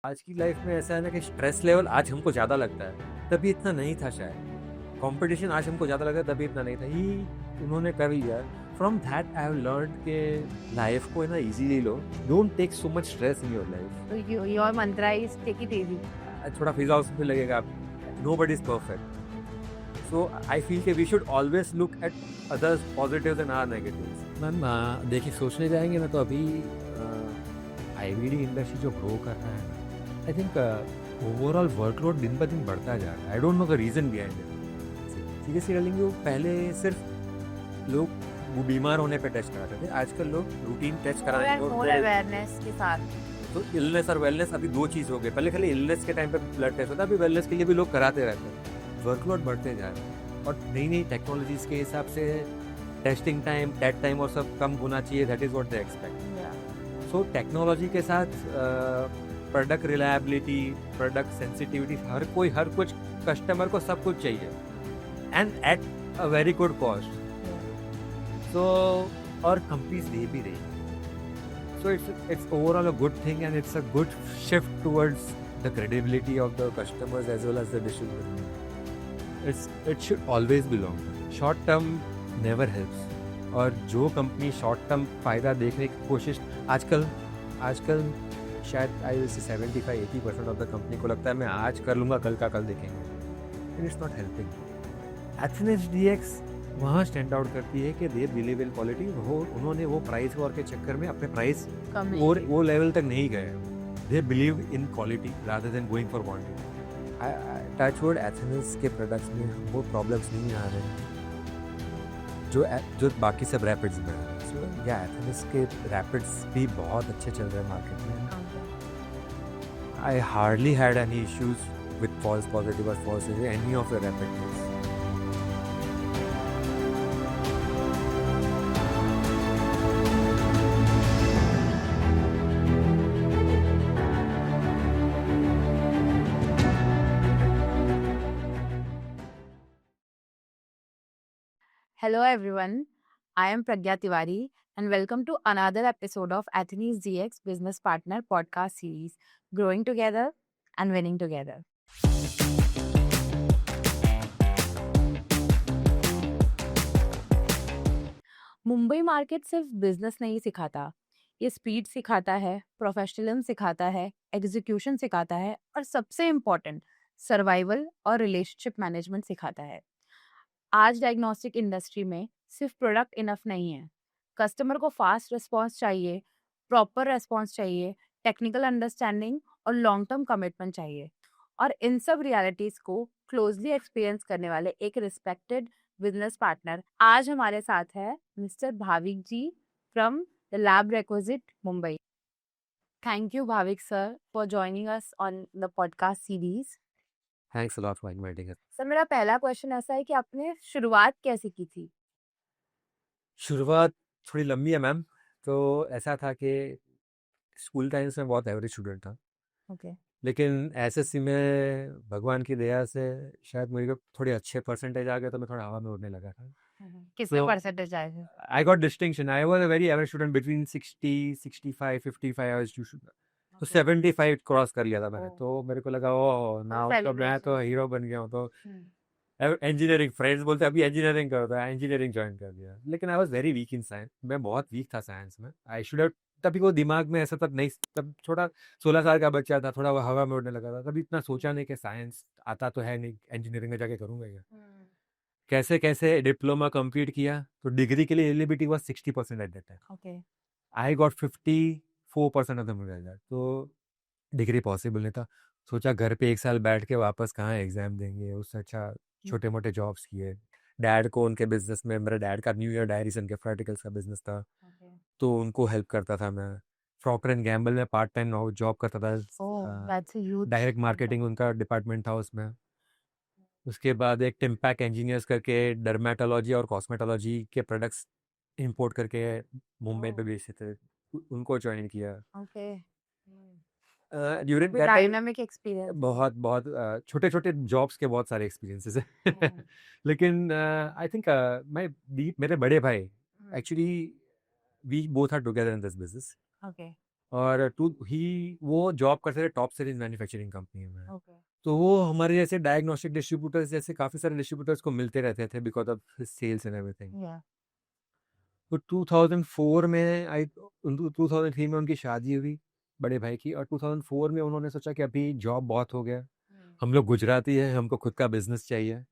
आज की लाइफ में ऐसा है ना कि स्ट्रेस लेवल आज हमको ज़्यादा लगता है, तभी इतना नहीं था शायद। कंपटीशन आज हमको ज़्यादा लगा तभी इतना नहीं था, ये उन्होंने कर लिया। From that I have learned के लाइफ को है ना इजीली लो, don't take so much stress in your life. So your mantra is take it easy. थोड़ा फिलॉसफी लगेगा, nobody is perfect, so I feel कि we should always look at others positives and our negatives. Ma'am देखिए, सोचने जाएंगे ना तो अभी IVD industry जो ग्रो कर रहा है, आई थिंक ओवरऑल वर्कलोड दिन ब दिन बढ़ता जा रहा है। I don't know the reason behind it. Seriously telling you, पहले सिर्फ लोग वो बीमार होने पे टेस्ट कराते थे, आजकल लोग रूटीन टेस्ट कराने More awareness के साथ. तो इलनेस और वेलनेस अभी दो चीज़ हो गई। पहले खाली इलनेस के टाइम पे ब्लड टेस्ट होता है, अभी वेलनेस के लिए भी लोग कराते रहते हैं। वर्कलोड बढ़ते जा रहे हैं और नई नई टेक्नोलॉजीज़ के हिसाब से टेस्टिंग टाइम, डेट टाइम और सब कम होना चाहिए। That is what they expect. So technology के साथ प्रोडक्ट रिलायबिलिटी, प्रोडक्ट सेंसिटिविटी, हर कुछ कस्टमर को सब कुछ चाहिए and at a very good cost. So और कंपनीज दे भी रही। So it's overall a good thing, and it's a good shift towards the credibility of the customers as well as the distributors. It should always be long term. Short term never helps. और जो company short term फ़ायदा देखने की कोशिश आजकल शायद आई will से 75-80% of the company को लगता है मैं आज कर लूँगा, कल का कल देखेंगे, एंड इट्स नॉट हेल्पिंग। एथनिक्स डीएक्स वहाँ स्टैंड आउट करती है कि दे बिलीव इन क्वालिटी। उन्होंने वो प्राइस वॉर के चक्कर में अपने प्राइस वो लेवल तक नहीं गए। They believe in quality rather than going for quantity. Touch wood, ethnics के प्रोडक्ट्स में वो प्रॉब्लम्स नहीं आ रहे जो बाकी सब रैपिड्स में है। सो या एथनिक्स के रैपिड्स भी बहुत अच्छे चल रहे हैं मार्केट में। I hardly had any issues with false positive और false any of the rapid. Hello everyone, I am Pragya Tiwari and welcome to another episode of Atheni's DX Business Partner podcast series, Growing Together and Winning Together. Mumbai market सिर्फ business नहीं सिखाता, ये speed सिखाता है, professionalism सिखाता है, execution सिखाता है और सबसे इम्पोर्टेंट सर्वाइवल और रिलेशनशिप मैनेजमेंट सिखाता है। आज डायग्नोस्टिक इंडस्ट्री में सिर्फ प्रोडक्ट इनफ नहीं है, कस्टमर को फास्ट रिस्पॉन्स चाहिए, प्रॉपर रिस्पॉन्स चाहिए, टेक्निकल अंडरस्टैंडिंग और लॉन्ग टर्म कमिटमेंट चाहिए। और इन सब रियलिटीज को क्लोजली एक्सपीरियंस करने वाले एक रिस्पेक्टेड बिजनेस पार्टनर आज हमारे साथ है Mr Bhavik ji from the Lab Requisite Mumbai. Thank you Bhavik sir for joining us on the podcast series. Thanks a lot for inviting us. Sir, मेरा पहला क्वेश्चन ऐसा है कि आपने शुरुआत कैसे की थी? शुरुआत थोड़ी लंबी है मैम। तो ऐसा था कि स्कूल टाइम्स में बहुत एवरेज स्टूडेंट था, ओके। लेकिन एसएससी में भगवान की दया से शायद मेरे को थोड़े अच्छे परसेंटेज आ गए, तो मैं थोड़ा हवा में उड़ने लगा था। कितने So, परसेंटेज आए थे? I got distinction. I was a very average student between 60, 65, 55। I was तो 75 क्रॉस कर लिया था मैंने। ओह। तो मेरे को लगा ओ नाउ तो मैं तो सेलिब्रेशन। हीरो बन गया हूँ। तो इंजीनियरिंग, फ्रेंड्स बोलते अभी इंजीनियरिंग करो, तो इंजीनियरिंग ज्वाइन कर दिया। लेकिन I was very weak in science, मैं बहुत वीक था साइंस में। आई शुड हैव, तभी वो दिमाग में ऐसा तब नहीं, तब छोटा 16 साल का बच्चा था, थोड़ा वो हवा में उड़ने लगा था, तभी इतना सोचा नहीं कि साइंस आता तो है नहीं, इंजीनियरिंग में जाके करूँगा क्या। कैसे कैसे डिप्लोमा कंप्लीट किया, तो डिग्री के लिए eligibility was 60% eight that time. Okay. I got 54% of the result. तो डिग्री पॉसिबल नहीं था। सोचा घर पे एक साल बैठ के वापस कहाँ एग्जाम देंगे, उससे अच्छा छोटे मोटे जॉब्स किए। डैड को उनके बिजनेस में, मेरे डैड का new year diaries and gift articles का बिजनेस था, तो उनको हेल्प करता था मैं। प्रॉक्टर एंड गैम्बल में पार्ट टाइम जॉब करता था, that's a huge. Direct marketing उनका डिपार्टमेंट था उसमें। उसके बाद एक टिम्पैक इंजीनियर्स करके डर्मेटोलॉजी और कॉस्मेटोलॉजी के प्रोडक्ट्स इंपोर्ट करके मुंबई पे बेचते थे, उनको ज्वाइन किया। ओके। During dynamic experience. बहुत बहुत छोटे छोटे जॉब्स के बहुत सारे एक्सपीरियंसेस है। लेकिन आई थिंक मेरे बड़े भाई, actually we both are together in this business. Okay. और वो जॉब करते थे टॉप सीरीज मैन्युफैक्चरिंग कंपनी में। ओके। तो वो हमारे जैसे डायग्नोस्टिक डिस्ट्रीब्यूटर्स जैसे काफ़ी सारे डिस्ट्रीब्यूटर्स को मिलते रहते थे because of sales and everything. Yeah. तो 2004 में 2003 में उनकी शादी हुई बड़े भाई की, और 2004 में उन्होंने सोचा कि अभी जॉब बहुत हो गया, हम लोग गुजराती हैं, हमको खुद का बिजनेस चाहिए।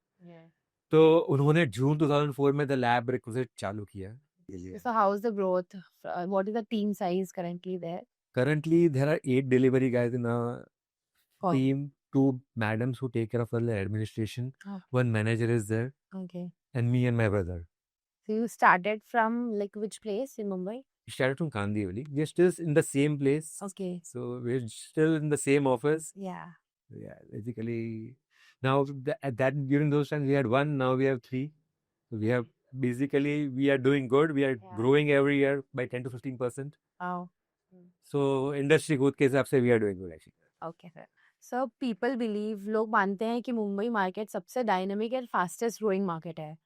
तो उन्होंने जून 2004 में द लैब रिक्विजिट चालू किया के लिए। So how is the growth? What is the team size currently there? Currently, there are 8 delivery guys in our Oh, team, 2 madams who take care of all the administration, okay. 1 manager is there, Okay. and me and my brother. So you started from like which place in Mumbai? We started from Kandivali. We're still in the same place. Okay. So we're still in the same office. Yeah. Yeah, basically. Now, at that during those times, we had 1, now we have 3. So we have basically, we are doing good. We are Yeah. growing every year by 10 to 15%. Wow. So industry growth के हिसाब से we are doing good actually. Okay, sir. So people believe, लोग मानते हैं कि Mumbai market सबसे dynamic और fastest growing market है।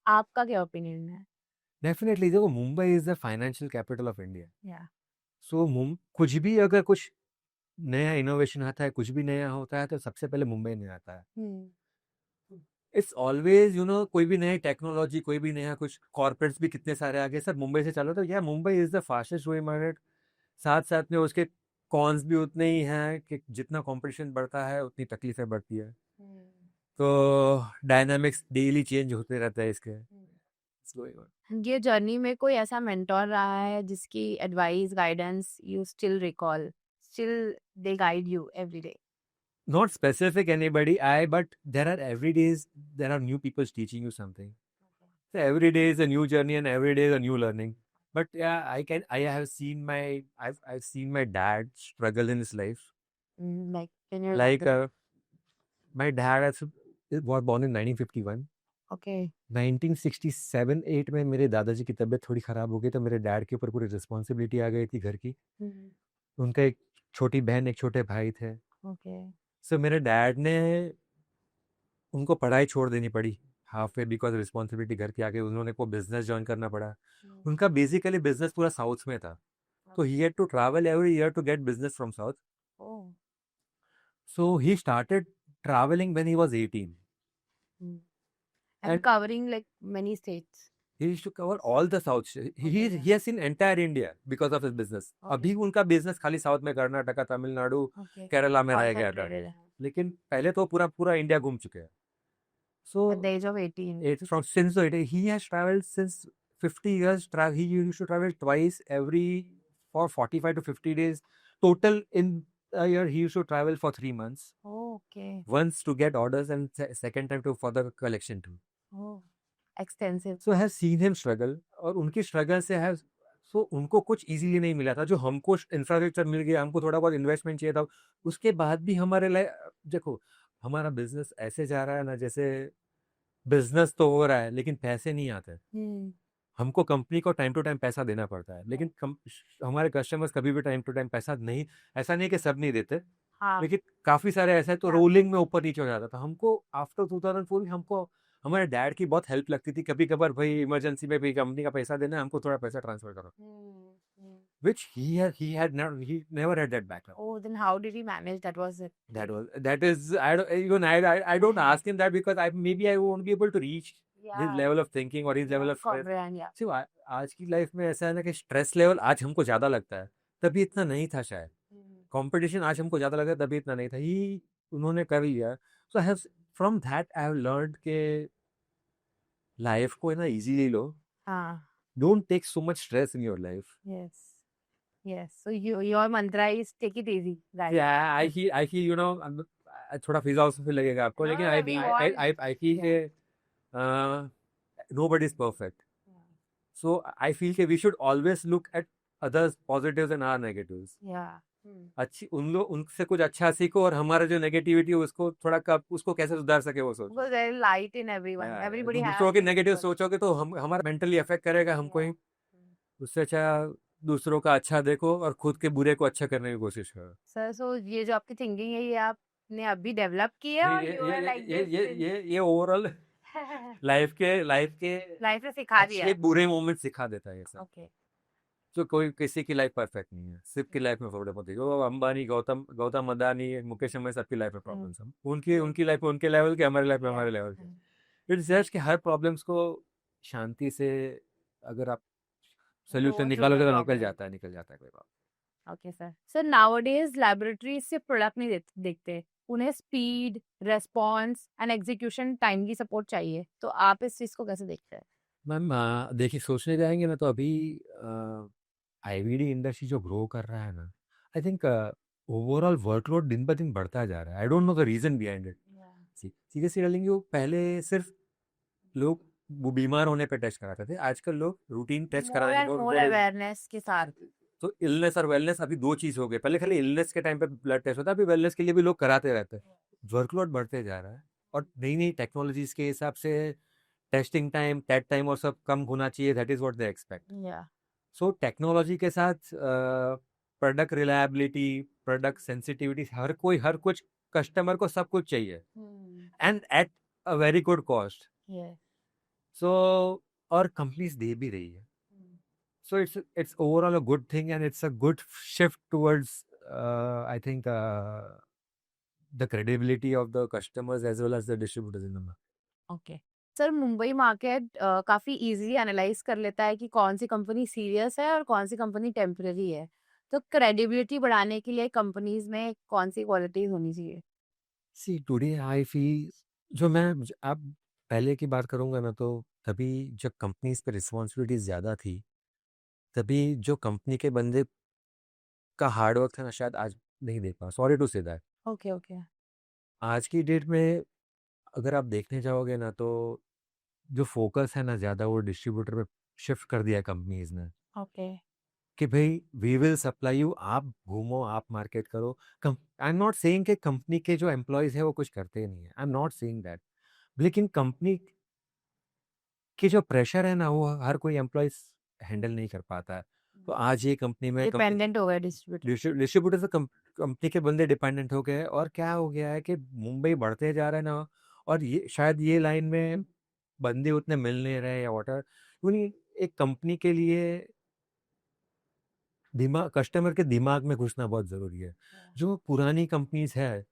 आपका क्या ओपिनियन है? Definitely, देखो Mumbai is the financial capital of India. Yeah. So कुछ भी अगर कुछ नया इनोवेशन आता है, कुछ भी नया होता है, तो सबसे पहले मुंबई में आता है। इट्स ऑलवेज कोई भी नई टेक्नोलॉजी, कोई भी नया कुछ, कॉर्पोरेट्स भी कितने सारे आ गए, सब मुंबई से चालू। तो या Mumbai is the fastest growing market. साथ साथ में उसके कॉन्स भी उतने ही हैं कि जितना कंपटीशन बढ़ता है उतनी तकलीफें बढ़ती है। तो डायनामिक्स डेली चेंज होते रहता है इसके। It's going on. ये जर्नी में कोई ऐसा मेंटोर रहा है जिसकी advice, guidance you still recall, still they guide you every day? Not specific anybody, but there are new people teaching you something. So every day is a new journey and every day is a new learning. But yeah, I've seen my dad struggle in his life. Like can you Like my dad was born in 1951. okay. 1967-8 में मेरे दादाजी की तबीयत थोड़ी खराब हो गई, तो मेरे डैड के ऊपर पूरी रिस्पॉन्सिबिलिटी आ गई थी घर की। उनका एक छोटी बहन, एक छोटे भाई थे। Okay. सो मेरे डैड ने उनको पढ़ाई छोड़ देनी पड़ी हाफ वे बिकॉज रिस्पॉन्सिबिलिटी घर की आ गई। उन्होंने को बिजनेस ज्वाइन करना पड़ा। उनका बेसिकली बिजनेस पूरा साउथ में था, तो he had to travel every year to get business from south. Oh. So he started travelling when he was 18 And and covering like many states. he used to cover all the south. He has seen entire India because of his business. Okay. अभी उनका business खाली south में, Karnataka, Tamil Nadu, Okay. Kerala में रह गया था, Concentrated है. लेकिन पहले तो पूरा इंडिया घूम चुके हैं। So At the age of 18. since the he has traveled since 50 years. He used to travel twice for 45 to 50 days. Total in a year, he used to travel for 3 months. Oh, okay. Once to get orders and second time for the collection too. Oh, extensive. So I have seen him struggle, और उनकी struggle से उनको कुछ easily नहीं मिला था। जो हमको इंफ्रास्ट्रक्चर मिल गया, हमको थोड़ा बहुत इन्वेस्टमेंट चाहिए था, उसके बाद भी हमारे लिए देखो हमारा बिजनेस ऐसे जा रहा है ना, जैसे बिजनेस तो हो रहा है लेकिन पैसे नहीं आते। हमको कंपनी को टाइम टू टाइम पैसा देना पड़ता है, लेकिन हमारे कस्टमर्स कभी भी टाइम टू टाइम पैसा नहीं, ऐसा नहीं कि सब नहीं देते, हाँ. लेकिन काफी सारे ऐसे तो रोलिंग में ऊपर नीचे हो जाता था। हमको आफ्टर 2004 में हमको हमारे डैड की बहुत हेल्प लगती थी। कभी कभार भाई इमरजेंसी में भी कंपनी का पैसा देना है, हमको थोड़ा पैसा ट्रांसफर करो, which he never had that background. Oh, then how did he manage? That is I don't ask him that because maybe I won't be able to reach his level of thinking or his level of stress. comprehend, yeah. See, आज की life में ऐसा है ना कि stress level आज हमको ज्यादा लगता है, तभी इतना नहीं था शायद। कंपटीशन आज हमको ज्यादा लगा, तभी इतना नहीं था। उन्होंने कर लिया। So I have from that I have learned के लाइफ को ना इजीली लो। हाँ. Don't take so much stress in your life. Yes. Yes. So your mantra is take it easy, right? Yeah, I feel थोड़ा philosophy लगेगा आपको, No, लेकिन no, we want- I feel कि nobody is perfect. So I feel कि we should always look at others' positives and our negatives. Yeah. अच्छी उनसे कुछ अच्छा सीखो, और हमारा जो नेगेटिविटी है उसको थोड़ा उसको कैसे सुधार सके वो सोचो। Because there is light in everyone. Everybody has. दूसरों के नेगेटिव सोचोगे तो हमारा मेंटली अफेक्ट करेगा हमको ही। उससे अच्छा दूसरों का अच्छा देखो और खुद के बुरे को अच्छा करने की कोशिश करो। Sir, so ये जो आपकी थिंकिंग है, ये आपने अभी डेवलप की है और you are like this since- ये ओवरऑल लाइफ के लाइफ ने सिखा दिया. अच्छे बुरे मोमेंट सिखा देता है ये सब। Okay. तो कोई किसी की लाइफ परफेक्ट नहीं है, सिर्फ की लाइफ में प्रॉब्लम होती है। वो अंबानी, गौतम गौतम अदानी, मुकेश अंबानी, सबकी लाइफ में प्रॉब्लम्स हैं। उनकी उनकी लाइफ में उनके लेवल के, हमारी लाइफ में हमारे लेवल के। इट्स जस्ट कि हर प्रॉब्लम्स को शांति से अगर आप सोल्यूशन Go through निकालोगे the तो problem. निकल जाता है कोई बात। Okay sir. Sir nowadays laboratories सिर्फ प्रोडक्ट नहीं देखते, उन्हें speed, response and execution time की सपोर्ट चाहिए। तो आप इस चीज को कैसे देखते हैं? मैम देखिए, सोचने जाएंगे ना तो अभी आईवीडी इंडस्ट्री जो ग्रो कर रहा है ना, आई थिंक ओवरऑल वर्कलोड दिन ब दिन बढ़ता जा रहा है। I don't know the reason behind it. Seriously telling you, पहले सिर्फ लोग वो बीमार होने पे टेस्ट कराते थे, आजकल लोग रूटीन टेस्ट मोर कराने एंड मोर अवेयरनेस के साथ। तो इलनेस और वेलनेस अभी दो चीज हो गई। पहले खाली इलनेस के टाइम पे ब्लड टेस्ट होता है, अभी वेलनेस के लिए भी लोग कराते रहते हैं। वर्कलोड बढ़ते जा रहा है और नई नई टेक्नोलॉजीज के हिसाब से टेस्टिंग टाइम, टेट टाइम और सब कम होना चाहिए। That is what they expect. या सो टेक्नोलॉजी के साथ प्रोडक्ट रिलायबिलिटी, प्रोडक्ट सेंसिटिविटी, हर कुछ कस्टमर को सब कुछ चाहिए, and at a very good cost. So और कंपनीज दे भी रही है। So it's overall a good thing, and it's a good shift towards I think the credibility of the customers as well as the distributors in the market. Okay sir, Mumbai market काफी easily analyse कर लेता है कि कौन सी company serious है और कौन सी कंपनी टेम्पररी है। तो क्रेडिबिलिटी बढ़ाने के लिए कंपनीज में कौन सी क्वालिटीज होनी चाहिए? See, today I feel, जो मैं अब पहले की बात करूंगा ना, तो तभी जब कंपनीज पे रिस्पॉन्सिबिलिटीज ज़्यादा थी, तभी जो कंपनी के बंदे का हार्डवर्क था ना, शायद आज नहीं देख पा। Sorry to say that. Okay okay. आज की डेट में अगर आप देखने जाओगे ना, तो जो फोकस है ना ज़्यादा, वो डिस्ट्रीब्यूटर पे शिफ्ट कर दिया है कंपनीज ने। ओके। कि भाई वी विल सप्लाई यू, आप घूमो, आप मार्केट करो। आई एम नॉट सेइंग कि कंपनी के जो एम्प्लॉयज है वो कुछ करते नहीं है, आई एम नॉट सेइंग दैट। लेकिन कंपनी की जो प्रेशर है ना, वो हर कोई एम्प्लॉयज हैंडल नहीं कर पाता है। तो आज ये कंपनी में डिपेंडेंट हो गए डिस्ट्रीब्यूटर। डिस्ट्रीब्यूटर से कंपनी के बंदे डिपेंडेंट हो गए। और क्या हो गया है कि मुंबई बढ़ते जा रहा है ना, और ये शायद ये लाइन में बंदे उतने मिल नहीं रहे या वाटर। एक कंपनी के लिए दिमाग, कस्टमर के दिमाग में घुसना बहुत ज़रूरी है। जो पुरानी कंपनीज है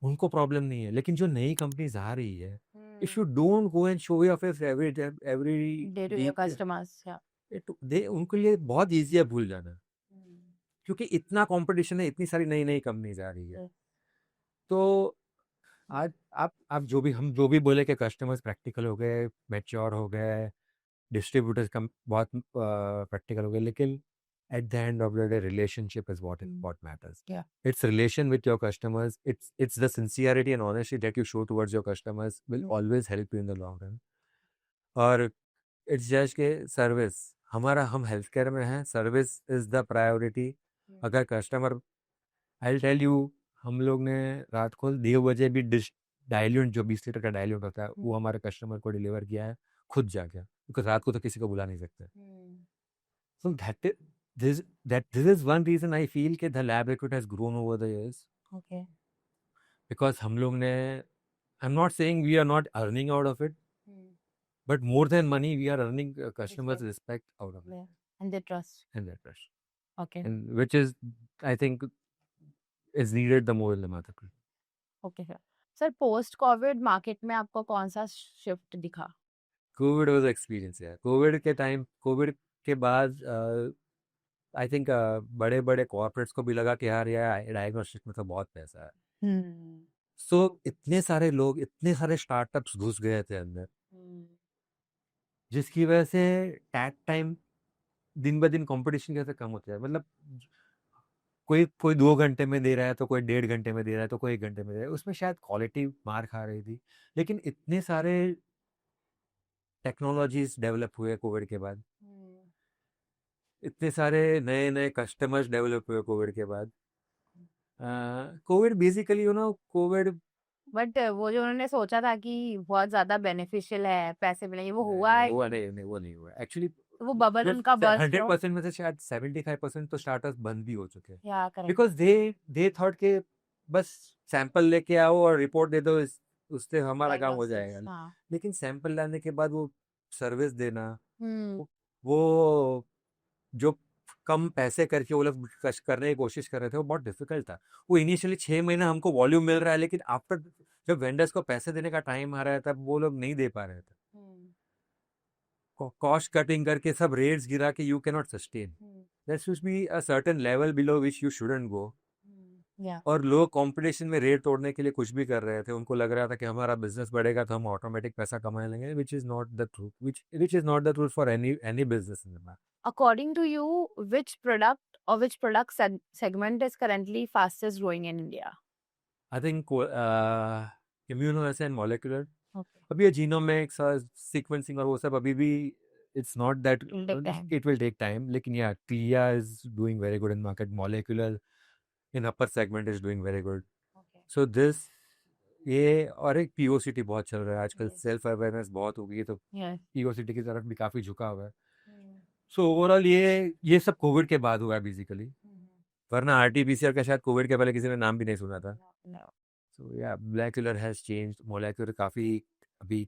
उनको प्रॉब्लम नहीं है, लेकिन जो नई कंपनीज आ रही है, if you don't go and show your face every day to your customers. Yeah they, उनके लिए बहुत ईजी है भूल जाना, क्योंकि इतना कंपटीशन है, इतनी सारी नई नई कंपनीज आ रही है। तो आज आप जो भी, हम जो भी बोले कि कस्टमर्स प्रैक्टिकल हो गए, मैच्योर हो गए, डिस्ट्रीब्यूटर्स कम बहुत प्रैक्टिकल हो गए, लेकिन at the end of the day, relationship is what matters. Yeah. It's relation with your customers. It's the sincerity and honesty that you show towards your customers will always help you in the long run. और it's just के service, हमारा, हम health care में हैं, service is the priority. अगर customer, I tell you, हम लोग ने रात को 2 बजे भी डिश डायल्यूट, जो 20 लीटर का डायल्यूट होता है, वो हमारे कस्टमर को डिलीवर किया है खुद जाके, क्योंकि रात को तो किसी को बुला नहीं सकते। So this is one reason I feel that the lab recruit has grown over the years. Okay. Because हम लोग ने, I'm not saying we are not earning out of it, but more than money, we are earning customers' respect out of it. Yeah. And their trust. And their trust. Okay. And which is, I think, is needed the more in the market. Okay sir. Sir post Covid market में आपको कौन सा shift दिखा? Covid was experience यार। Covid के time, Covid के बाद I think बड़े बड़े कॉर्पोरेट्स को भी लगा कि यार डायग्नोस्टिक में तो बहुत पैसा है। सो इतने सारे लोग, इतने सारे स्टार्टअप्स घुस गए थे अंदर, जिसकी वजह से टैग टाइम दिन ब दिन कंपटीशन कैसे कम होता है। मतलब कोई 2 घंटे में दे रहा है, तो कोई 1.5 घंटे में दे रहा है, तो कोई 1 घंटे में दे रहा है। उसमें शायद क्वालिटी मार खा रही थी, लेकिन इतने सारे टेक्नोलॉजीज डेवलप हुए कोविड के बाद, इतने सारे नए नए कस्टमर्स डेवलप हुए कोविड के बाद। कोविड बेसिकली, कोविड, बट वो जो उन्होंने सोचा था कि बहुत ज्यादा बेनिफिशियल है, पैसे मिलेंगे, वो हुआ है? वो नहीं हुआ एक्चुअली। वो बबल उनका बर्स्ट 100% में से शायद 75% तो स्टार्टअप्स बंद भी हो चुके हैं, या करेक्ट। बिकॉज दे थॉट के बस सैंपल लेके आओ और रिपोर्ट दे दो, उससे हमारा काम हो जाएगा। लेकिन सैंपल लाने के बाद वो सर्विस देना, वो जो कम पैसे करके वो लोग करने की कोशिश कर रहे थे, वो बहुत डिफिकल्ट था। वो इनिशियली 6 महीना हमको वॉल्यूम मिल रहा है, लेकिन आफ्टर जब वेंडर्स को पैसे देने का टाइम आ रहा है तब वो लोग नहीं दे पा रहे थे। कॉस्ट कटिंग करके सब रेट्स गिरा के you can not sustain. There should be a certain level below which you shouldn't go. या और लोग कंपटीशन में रेट तोड़ने के लिए कुछ भी कर रहे थे, उनको लग रहा था कि हमारा बिजनेस बढ़ेगा तो हम ऑटोमेटिक पैसा कमा लेंगे, which is not the truth, which is not the truth for any business in the. according to you, which product segment is currently fastest growing in India? I think immuno and molecular. Okay. अभी ये genomics और sequencing और वो सब अभी भी it's not that, It'll take time. It will take time, लेकिन yeah क्लिया is doing very good in market, molecular in upper segment is doing very good. Okay. So this ये और एक पीओसीटी बहुत चल रहा है आजकल, Yes. सेल्फ अवेयरनेस बहुत हो गई है, तो Yes. पीओसीटी की तरफ भी काफ़ी झुका हुआ है। सो ओवरऑल ये सब कोविड के बाद हुआ है बेसिकली, वरना आरटीपीसीआर का शायद कोविड के पहले किसी ने नाम भी नहीं सुना था। No. सो या मोलेकुलर हैज़ चेंज्ड, मोलेकुलर काफ़ी अभी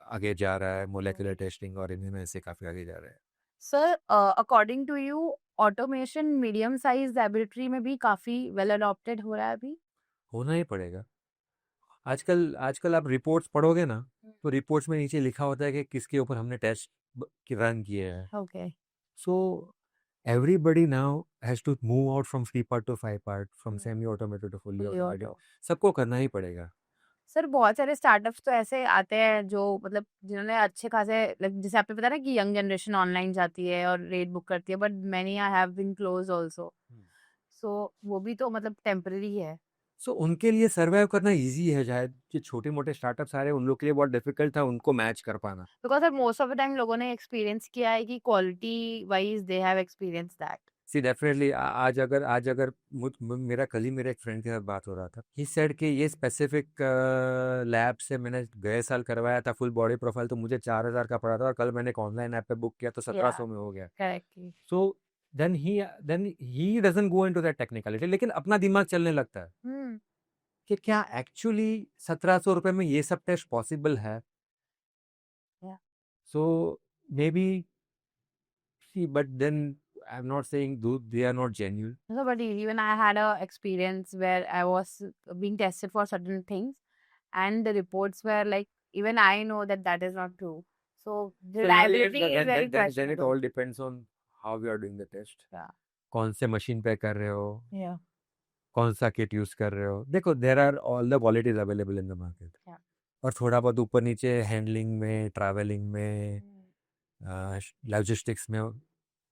आगे जा रहा है, मोलेकुलर टेस्टिंग और इनमें से काफ़ी आगे जा रहा है। Sir, according to you, automation medium size laboratory में भी काफी well adopted हो रहा है अभी? होना ही पड़ेगा। आजकल आजकल आप रिपोर्ट्स पढ़ोगे ना, तो रिपोर्ट्स में नीचे लिखा होता है कि किसके ऊपर हमने टेस्ट रन किए हैं। Okay. So everybody now has to move out from 3 part to 5 part, from semi automated to fully Fully automated. auto. सबको करना ही पड़ेगा। सर बहुत सारे स्टार्टअप्स तो ऐसे आते हैं जो मतलब जिन्होंने अच्छे खासे जैसे आपने बताया ना कि यंग जनरेशन ऑनलाइन जाती है और रेट बुक करती है, but many I have been close also, so वो भी तो मतलब टेम्पररी है। सो उनके लिए सर्वाइव करना इजी है, शायद जो छोटे मोटे स्टार्टअप्स आ रहे हैं उन लोग के लिए बहुत डिफिकल्ट था उनको मैच कर पाना। Because sir most of the time लोगों ने एक्सपीरियंस किया है कि quality wise they have experience that. See definitely आज अगर मेरा कल ही मेरे एक फ्रेंड के साथ बात हो रहा था, ही सेड कि ये स्पेसिफिक लैब से मैंने गए साल करवाया था फुल बॉडी प्रोफाइल, तो मुझे 4,000 का पड़ा था, और कल मैंने एक ऑनलाइन ऐप पे बुक किया तो 1,700 में हो गया। Correctly. So then he doesn't go into that technicality, लेकिन अपना दिमाग चलने लगता है कि क्या एक्चुअली 1,700 रुपये में ये सब टेस्ट पॉसिबल है। Yeah. So maybe see, but then I am not saying they are not genuine. No, but even I had a experience where I was being tested for certain things, and the reports were like, even I know that that is not true. So the reliability is very Then it questionable. all depends on how you are doing the test. Yeah. कौन से machine पे कर रहे हो, Yeah. कौन सा kit use कर रहे हो। देखो there are all the qualities available in the market, Yeah. और थोड़ा बहुत ऊपर नीचे हैंडलिंग में, ट्रैवलिंग में, लॉजिस्टिक्स में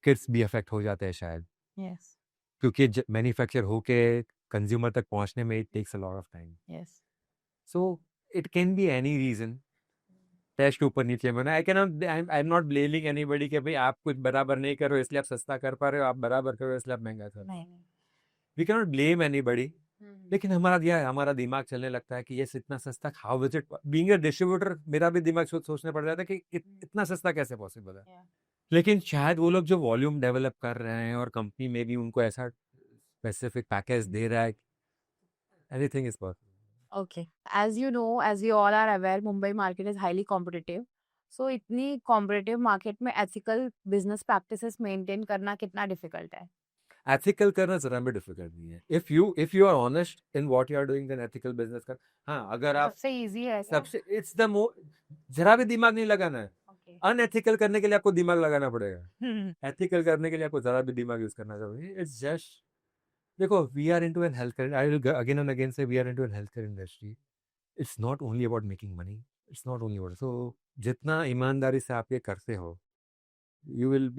किट्स भी अफेक्ट हो जाते हैं शायद, Yes. क्योंकि मैन्युफैक्चर होके कंज्यूमर तक पहुंचने में it takes a lot of time. Yes. So it can be any reason, test ऊपर नीचे में ना। I am not blaming anybody कि भाई आप कुछ बराबर नहीं करो इसलिए आप सस्ता कर पा रहे हो, आप बराबर करो इसलिए आप महंगा कर रहे हो। नहीं। We can not blame anybody, लेकिन हमारा दिमाग चलने लगता है कि ये इतना सस्ता, how is it being a distributor, मेरा भी दिमाग सोचने पड़ जाता है कि इतना सस्ता कैसे पॉसिबल है। Yeah. लेकिन शायद वो लोग जो वॉल्यूम डेवलप कर रहे हैं और कंपनी में भी उनको ऐसा स्पेसिफिक पैकेज दे रहा है, anything is possible. Okay. As you know, as you all are aware, Mumbai market is highly competitive. So इतनी competitive market में ethical business practices maintain करना कितना difficult है? एथिकल करना जरा भी डिफिकल्ट नहीं है। If you are honest in what you are doing, then ethical business कर। हाँ, अगर आप सबसे easy है ऐसा? सबसे इट्स द मो जरा भी दिमाग नहीं लगाना है। Okay. अनएथिकल करने के लिए आपको दिमाग लगाना पड़ेगा, एथिकल करने के लिए आपको जरा भी दिमाग यूज करना चाहिए। इट्स जस्ट, देखो we are into an health care, I will again and again say we are into an health care industry. It's not only about making money, it's not only about, so जितना ईमानदारी से आप ये करते हो, you will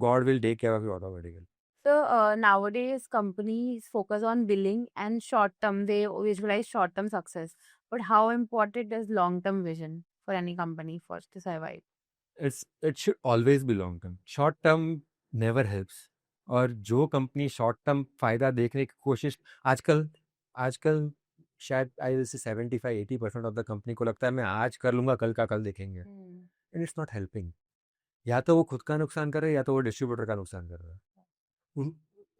God will take care of you automatically. So nowadays companies focus on billing and short term. They visualize short term success. But how important is long term vision for any company for to survive? It should always be long term, short term never helps. और जो company short term फायदा देखने की कोशिश, आजकल आजकल शायद आई से 75-80% ऑफ द कंपनी को लगता है मैं आज कर लूंगा, कल का कल देखेंगे, एंड इट्स नॉट हेल्पिंग। या तो वो खुद का नुकसान कर रहे हैं या तो वो डिस्ट्रीब्यूटर का नुकसान कर रहा है।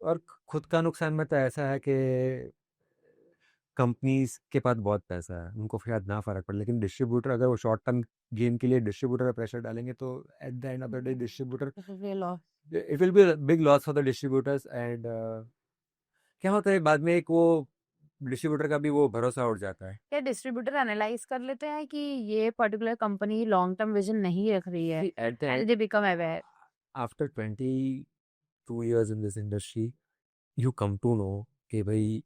और खुद का नुकसान में तो ऐसा है कि कंपनीज के पास बहुत पैसा है, उनको शायद ना फ़र्क पड़े, लेकिन डिस्ट्रीब्यूटर अगर वो शॉर्ट टर्म गेन के लिए डिस्ट्रीब्यूटर पे प्रेशर डालेंगे तो eight the end of the day distributor, This is a loss. It will be a big loss for the distributors and क्या होता है बाद में, एक वो डिस्ट्रीब्यूटर का भी वो भरोसा उठ जाता है। क्या डिस्ट्रीब्यूटर एनालाइज कर लेते हैं कि ये particular company long term vision नहीं रख रही है at the end end they become aware? After 22 years in this industry you come to know कि भाई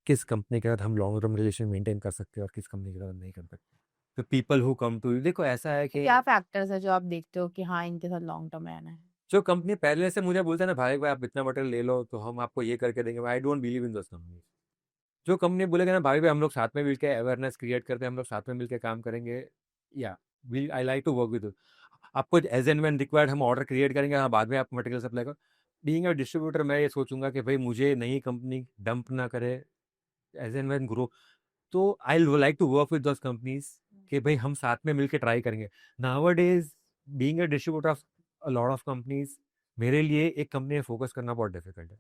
किस कंपनी के साथ हम लॉन्ग टर्म रिलेशन मेंटेन कर सकते हैं और किस कंपनी के साथ नहीं कर सकते। तो people who come to you, देखो ऐसा है कि क्या फैक्टर्स है जो आप देखते हो कि हाँ इनके साथ लॉन्ग टर्म रहना है? जो कंपनी पहले से मुझे बोलता है ना, भाई आप इतना मटेरियल ले लो तो हम आपको ये करके देंगे, I don't believe in those company. जो कंपनी बोलेगा ना भाई हम लोग साथ में मिलकर अवेयरनेस क्रिएट करते हैं, हम लोग साथ में मिलकर काम करेंगे, या we I like to work with, आपको एज एंड व्हेन रिक्वायर्ड हम ऑर्डर क्रिएट करेंगे, हाँ बाद में आप मटेरियल सप्लाई करो। बीइंग अ डिस्ट्रीब्यूटर मैं ये सोचूंगा कि भाई मुझे नई कंपनी डंप ना करे, एज एंड व्हेन ग्रो, तो I like to work with those companies कि भाई हम साथ में मिलकर ट्राई करेंगे। Nowadays being a distributor of a lot of companies, मेरे लिए एक कंपनी में फोकस करना बहुत डिफिकल्ट है।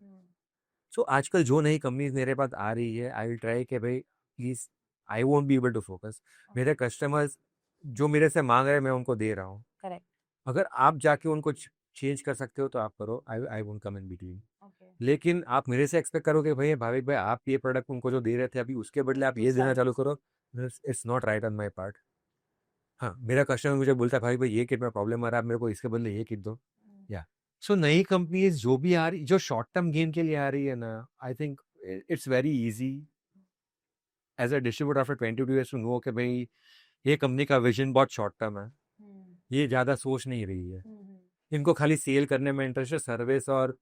सो आजकल जो नई कंपनीज मेरे पास आ रही है, आई विल ट्राई कि भाई please I won't be able to focus, मेरे कस्टमर्स जो मेरे से मांग रहे हैं मैं उनको दे रहा हूँ, करेक्ट। अगर आप जाके उनको चेंज कर सकते हो तो आप करो, I I won't come in between. Okay. लेकिन आप मेरे से एक्सपेक्ट करोगे भाई भाविक भाई आप ये प्रोडक्ट उनको जो दे रहे थे अभी उसके बदले आप ये देना चालू करो, it's not right on my part. हाँ मेरा कस्टमर मुझे बोलता है भाई भाई ये किट में प्रॉब्लम आ रहा है, आप मेरे को इसके बदले ये किट दो, या सो नई कंपनीज जो भी आ रही, जो शॉर्ट टर्म गेन के लिए आ रही है ना, I think it's very easy as a distributor after 22 years to know कि भाई ये कंपनी का विजन बहुत शॉर्ट टर्म है, ये ज़्यादा सोच नहीं रही है, इनको खाली सेल करने में इंटरेस्ट है, सर्विस और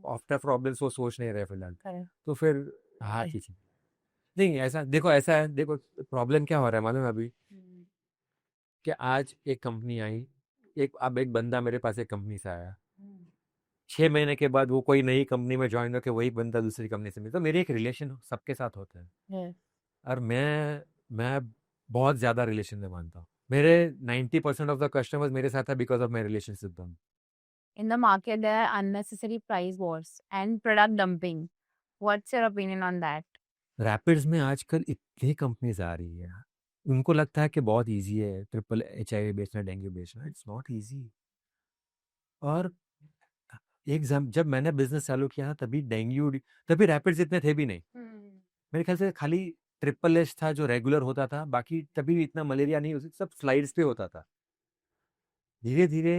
आफ्टर प्रॉब्लम्स वो सोच नहीं रहे फिलहाल। करेक्ट। तो फिर हाँ ठीक है, नहीं ऐसा देखो, ऐसा है देखो, प्रॉब्लम क्या हो रहा है मालूम है अभी, कि आज एक कंपनी आई, एक अब एक बंदा मेरे पास एक कंपनी से आया, 6 महीने के बाद वो कोई नई कंपनी में ज्वाइन होकर वही बंदा दूसरी कंपनी से मिलता, तो मेरी एक रिलेशन सबके साथ होता है, Yes. और मैं बहुत ज़्यादा रिलेशन में मानता हूँ, मेरे 90% ऑफ द कस्टमर्स मेरे साथ है बिकॉज ऑफ माई रिलेशनशिप दम। In the market, there are unnecessary price wars and product dumping. What's your opinion on that? Rapids में आजकल इतनी कंपनीज आ रही है, उनको लगता है कि बहुत इजी है ट्रिपल HIV बेचना, डेंगू बेचना, इट्स नॉट इजी। और एक जब मैंने बिजनेस चालू किया था तभी डेंगू, तभी रैपिड्स इतने थे भी नहीं, मेरे ख्याल से खाली ट्रिपल एच था जो रेगुलर होता था, बाकी तभी इतना मलेरिया नहीं, सब स्लाइड्स पे होता था। धीरे धीरे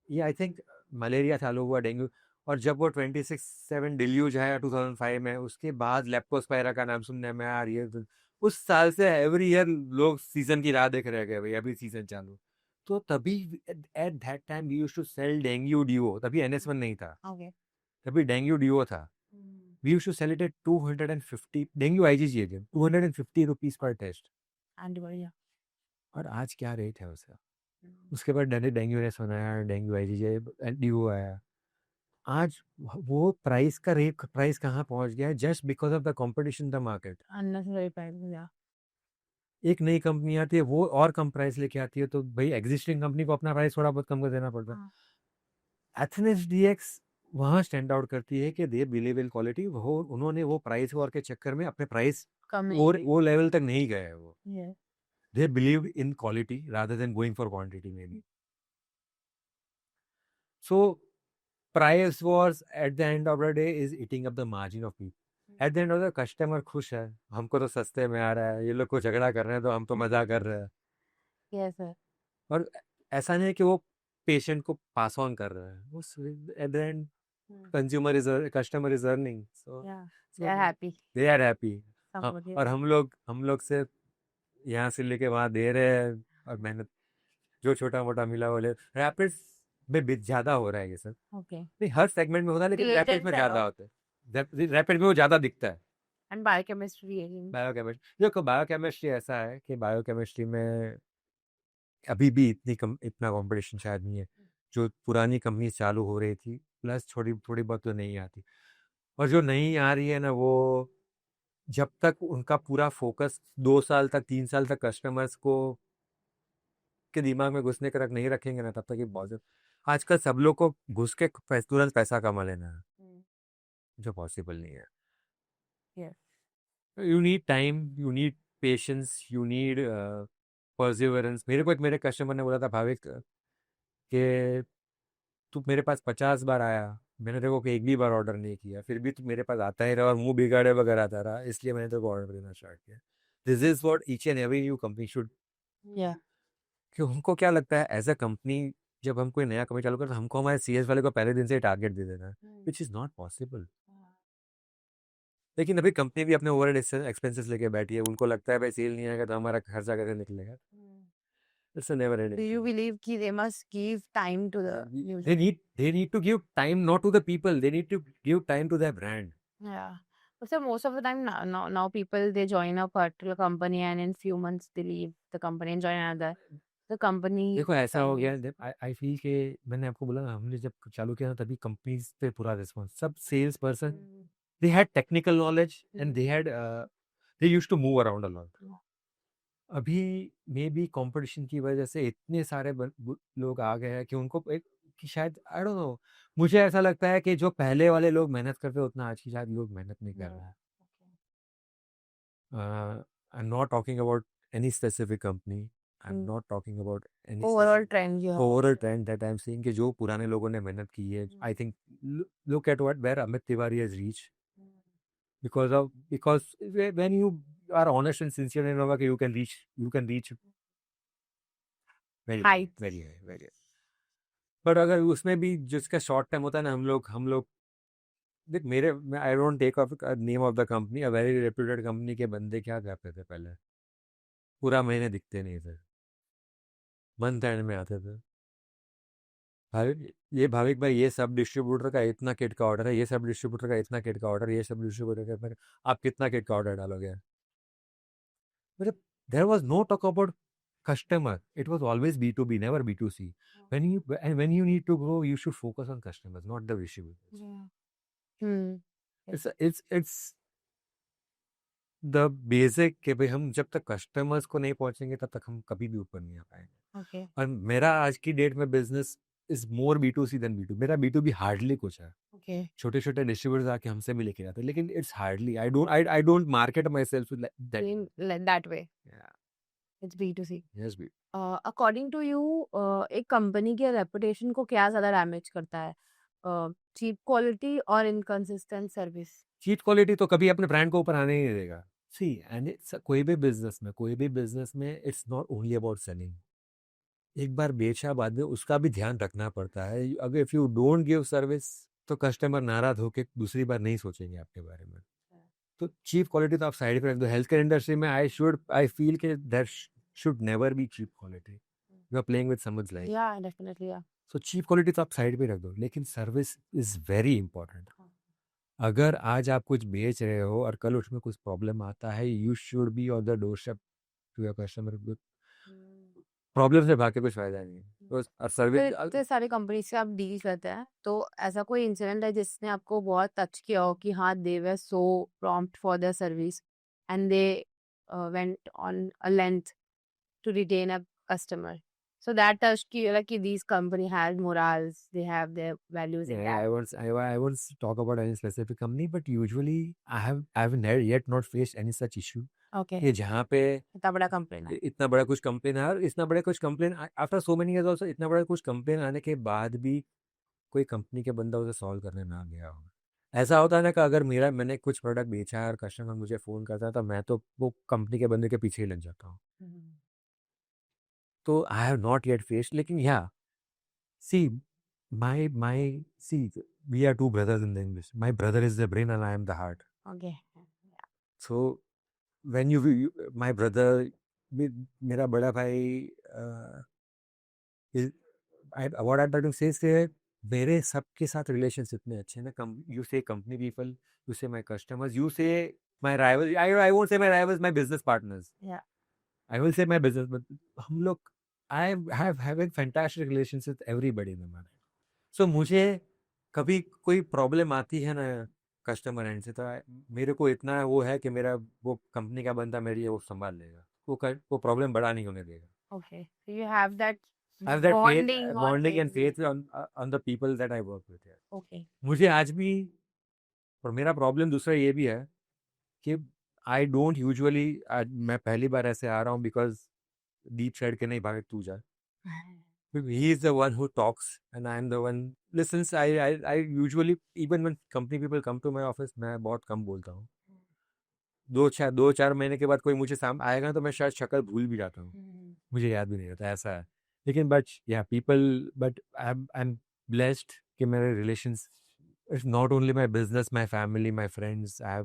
ये आई थिंक मलेरिया चालू हुआ, डेंगू, और जब वो 26/7 डिल्यूज आया 2005 में, उसके बाद लेप्टोस्पायरा का नाम सुनने में आ रही है, तो उस साल से एवरी ईयर लोग सीजन की राह देख रह गए भाई अभी सीजन चालू। तो तभी at that time we used to sell dengue duo, तभी NS1 नहीं था, Okay. तभी डेंगू डीओ था, we used to sell it at 250, dengue IgG again 250 rupees पर टेस्ट, Antibody. Yeah. और आज क्या रेट है उसका। उसके बाद डेंगू NS1 आया, डेंगू IgG डीओ आया, आज वो प्राइस कहाँ पहुंच गया है, just because of the competition the market. Unnecessary price. Yeah. एक नई कंपनी आती है वो और कम प्राइस लेके आती है, तो भाई एग्जिस्टिंग कंपनी को अपना प्राइस थोड़ा बहुत कम कर देना पड़ता हाँ. है। एथनिक्स DX वहाँ स्टैंड आउट करती है कि दे बिलीव इन क्वालिटी, वो उन्होंने वो प्राइस वॉर के चक्कर में अपने प्राइस कम और नहीं. वो लेवल तक नहीं गए हैं वो, Yes. They believe in quality rather than going for quantity में भी। So price Wars eight the end of the day is eating up the margin of people. Eight the end of the customer खुश है, हमको तो सस्ते में आ रहा है, ये लोग को झगड़ा कर रहे हैं तो हम तो मजा कर रहे हैं। Yes, sir. और ऐसा नहीं है कि वो पेशेंट को पास ऑन कर रहा है, वो at the end consumer is, customer is earning, so Yeah. They are happy. They are happy. Somebody. और हम लोग से यहाँ से लेके वहाँ दे रहे हैं, और मेहनत जो छोटा मोटा मिला वो ले। रैपिड में ज्यादा हो रहा है ये सब, Okay. नहीं हर सेगमेंट में होता है लेकिन Created रैपिड में by- ज्यादा होता है, रैपिड में वो ज्यादा दिखता है। And biochemistry agents. बायोकेमिस्ट्री, देखो बायोकेमिस्ट्री ऐसा है कि बायोकेमिस्ट्री में अभी भी इतना कंपटीशन शायद नहीं है, जो पुरानी कंपनी चालू हो रही थी, प्लस थोड़ी थोड़ी बहुत तो नहीं आती, और जो नहीं आ रही है ना, वो जब तक उनका पूरा फोकस 2 साल तक 3 साल तक कस्टमर्स को के दिमाग में घुसने तक नहीं रखेंगे ना, तब तक ये बहुत, आजकल सब लोग को घुस के तुरंत पैसा कमा लेना है, जो पॉसिबल नहीं है। Yes. You need time, you need patience, you need perseverance. मेरे को एक मेरे कस्टमर ने बोला था, भाविक, कि तू मेरे पास 50 बार आया, मैंने तेरे को एक भी बार ऑर्डर नहीं किया, फिर भी तू मेरे पास आता ही रहा और मुंह बिगाड़े बगैर आता रहा, इसलिए मैंने तेरे को ऑर्डर देना स्टार्ट किया। This is what each and every new company should. Yeah. कि हमको क्या लगता है एज अ कंपनी, जब हम कोई नया कंपनी चालू करते हैं, हमको हमारे सीएस वाले को पहले दिन से टारगेट दे देना है, विच इज़ नॉट पॉसिबल। लेकिन अभी कंपनी भी अपने ओवर एक्सपेंसेस लेके बैठी है, उनको लगता है भाई सेल नहीं आएगा तो हमारा खर्चा कैसे निकलेगा। It's never Do ending you thing. believe कि they must give time to the they user? need they need to give time not to the people, they need to give time to their brand. Yeah. So most of the time now people they join a particular company and in few months they leave the company and join another. The company देखो ऐसा हो company. गया, आई आई feel के मैंने आपको बोला ना, हमने जब चालू किया ना तभी कंपनीज पे पूरा रिस्पॉन्स, सब sales person, they had technical knowledge and they used to move around a lot. अभी मे बी कंपटीशन की वजह से इतने सारे लोग आ गए हैं कि उनको एक, कि शायद आई डोंट नो, मुझे ऐसा लगता है कि जो पहले वाले लोग मेहनत करते हैं उतना आज की शायद लोग मेहनत नहीं कर रहे हैं। I am not talking about any specific company, I am not talking about any Overall trend you have. Overall trend that I am seeing कि जो पुराने लोगों ने मेहनत की है, I think look at what where Amit Tiwari has reach, because when you are honest and sincere enough, you can reach very Heights. very high, very high. But अगर उसमें भी जिसका शॉर्ट टाइम होता है ना, हम लोग देख, मेरे I don't take of name of the company, a very reputed company के बंदे क्या करते थे पहले, पूरा महीने दिखते नहीं थे, मंथ एंड में आते थे। भाविक भाई, ये सब डिस्ट्रीब्यूटर का इतना किट का ऑर्डर है, ये सब डिस्ट्रीब्यूटर का इतना किट का ऑर्डर, ये सब डिस्ट्रीब्यूटर का आप कितना किट का ऑर्डर डालोगे? मतलब there was no talk about customer, it was always B2B, never B2C. When you need to grow, you should focus on customers, not the distributors. Yeah. Hmm. It's the basic कि भाई हम जब तक customers को नहीं पहुंचेंगे तब तक हम कभी भी ऊपर नहीं आ पाएंगे। Okay. और मेरा आज की डेट में business is more B2C then B2B। मेरा B2B हार्डली कुछ है, Okay. छोटे छोटे डिस्ट्रीब्यूटर्स आके हमसे भी लेके जाते हैं, लेकिन it's hardly, I don't market myself that. That way. It's B2C. Yes B. According to you, एक कंपनी के रेपुटेशन को क्या ज्यादा डैमेज करता है? चीप क्वालिटी और इनकंसिस्टेंट सर्विस? चीट क्वालिटी तो कभी अपने ब्रांड को ऊपर आने ही नहीं देगा। सी एंड इट्स कोई भी बिजनेस में it's not only about selling. एक बार बेचा बाद में उसका भी ध्यान रखना पड़ता है। अगर if you don't give service तो कस्टमर नाराज होकर दूसरी बार नहीं सोचेंगे आपके बारे में। तो चीप क्वालिटी तो आप साइड पे रख दो। हेल्थ केयर इंडस्ट्री में आई फील के there should never be cheap quality. You are playing with someone's life. Yeah, definitely. Yeah. So cheap quality तो आप साइड पे रख दो, लेकिन सर्विस इज वेरी इंपॉर्टेंट। अगर आज आप कुछ बेच रहे हो और कल उसमें कुछ प्रॉब्लम आता है, you should be on the door step to your customer. Problem से भाग के कुछ फायदा नहीं है। तो तो सर्विस इतने सारे कंपनी से आप डील करते हैं, तो ऐसा कोई इंसिडेंट है जिसने आपको बहुत टच किया हो कि हाँ they were so prompt for their service and they went on a length to retain a customer? So that touched you like these company has morals, they have their values Yeah, intact. I won't talk about any specific company, but usually I have never yet not faced any such issue Okay. कि जहाँ पे इतना बड़ा complain है. इतना बड़ा कुछ complain आया, और इतना बड़ा कुछ complain after so many years also, इतना बड़ा कुछ कंप्लेन आने के बाद भी कोई कंपनी के बंदा उसे सॉल्व करने ना गया हो। ऐसा होता है ना कि अगर मैंने कुछ प्रोडक्ट बेचा है और कस्टमर मुझे फ़ोन करता है, तो मैं तो वो कंपनी के बंदे के पीछे ही लग जाता हूँ। तो I have not yet faced, लेकिन या सी my see, we are two brothers in the English. My brother is the brain and I am the heart. Okay. So when my brother, मेरा बड़ा भाई, what I'm trying to say is कि मेरे सबके साथ relations इतने अच्छे हैं ना। You say company people, you say my customers, you say my rival, I won't say my rivals, my business partners, Yeah. I will say my business, but हम लोग I have having fantastic relations with everybody in the market. So मुझे कभी कोई problem आती है ना customer and से, तो मेरे को इतना वो है कि मेरा वो कंपनी का बंदा मेरी वो संभाल लेगा, वो प्रॉब्लम बड़ा नहीं होने देगा। Okay. So you have that I have that bonding or bonding and faith. faith on the people that I work with यार। Okay. मुझे आज भी, और मेरा प्रॉब्लम दूसरा ये भी है कि आई डोंट यूजुअली, मैं पहली बार ऐसे आ रहा हूँ बिकॉज दीप साइड के नहीं भागे तू जा. He is the one who talks and I am the one listens. I usually, even when company people come to my office, मैं बहुत कम बोलता हूँ. 2-4 महीने के बाद कोई मुझे सामने आएगा ना तो मैं शायद शक्ल भूल भी जाता हूँ, मुझे याद भी नहीं होता, ऐसा है. लेकिन बट आई एम ब्लेस्ड कि मेरे relations, it's not only my business, my family, my friends. I